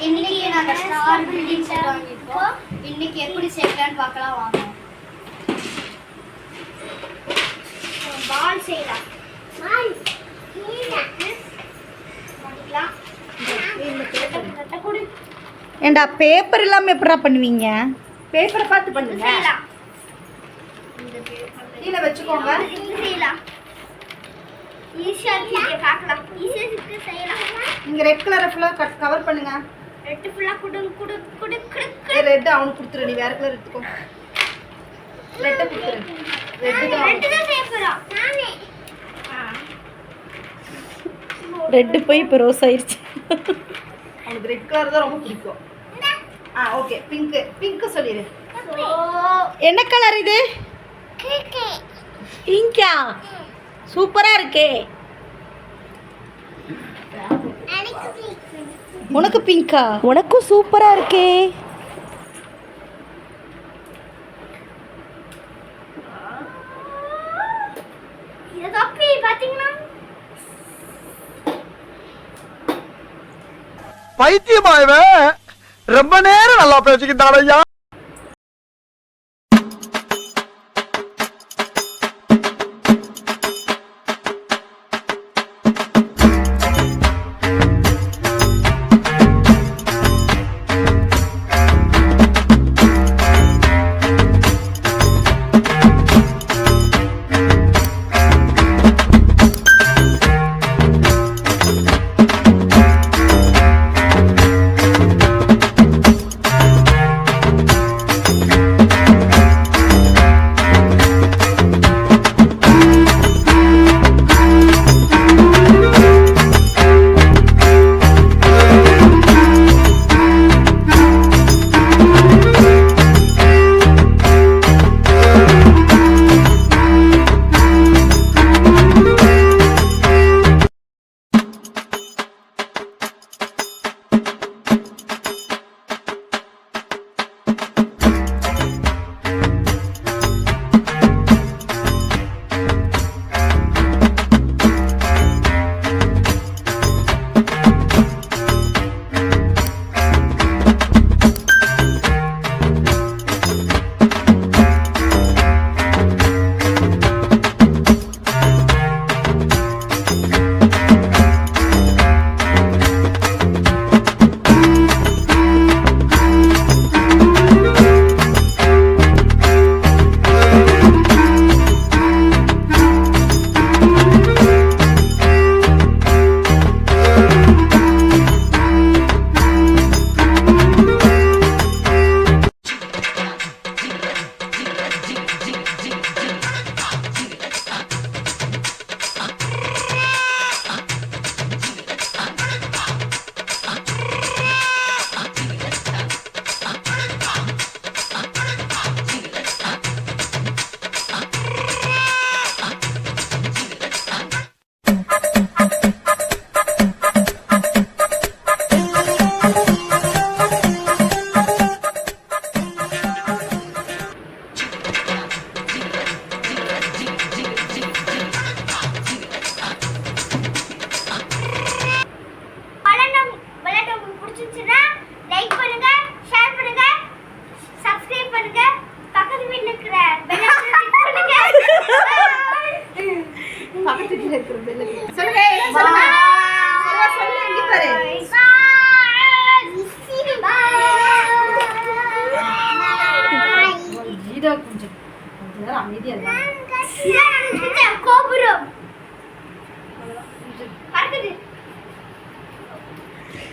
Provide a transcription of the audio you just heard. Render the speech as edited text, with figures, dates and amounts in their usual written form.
இன்னைக்கு நாங்க star building set வாங்கியிருக்கோம். இன்னைக்கு எப்படி செய்யலாம்னு பார்க்கலாம் வாங்க. பால் செய்யலாம். பால் ஏண்டா பேப்பர் இல்லாமல் எப்படா பண்ணுவீங்க? பேப்பரை பார்த்து பண்ணுங்க. கீழே வச்சுக்கோங்க. ஈஸியா இருக்கு பார்க்கலாம். ஈஸியா இருக்கு செய்யலாம். நீங்க ரெட் கலரை ஃபுல்லா கவர் பண்ணுங்க. ரெட் ஃபுல்லா குடு குடு குடு குடு. ரெட் அவனுக்கு கொடுத்துரு. நீ வேற கலர் எடுத்துக்கோ. ரெட் கொடுத்துரு. ரெட் தான் பேப்பரா நானே. ரெட் போய் இப்போ ரோஸ் ஆயிடுச்சு. அவனுக்கு ரெட் கலர் தான் ரொம்ப பிடிக்கும். ஓகே பிங்க் சொல்லிடு. என்ன கலர் இது? பிங்கா? சூப்பரா இருக்கே. உனக்கு பிங்கா? உனக்கும் சூப்பரா இருக்கே. இது காப்பி பாத்தீங்களா? பைத்தியமாயவே ரொம்ப நேரம் நல்லா பேசிக்கிட்டான் ஐயா. கொஞ்சம் அமைதியா கோபுரம்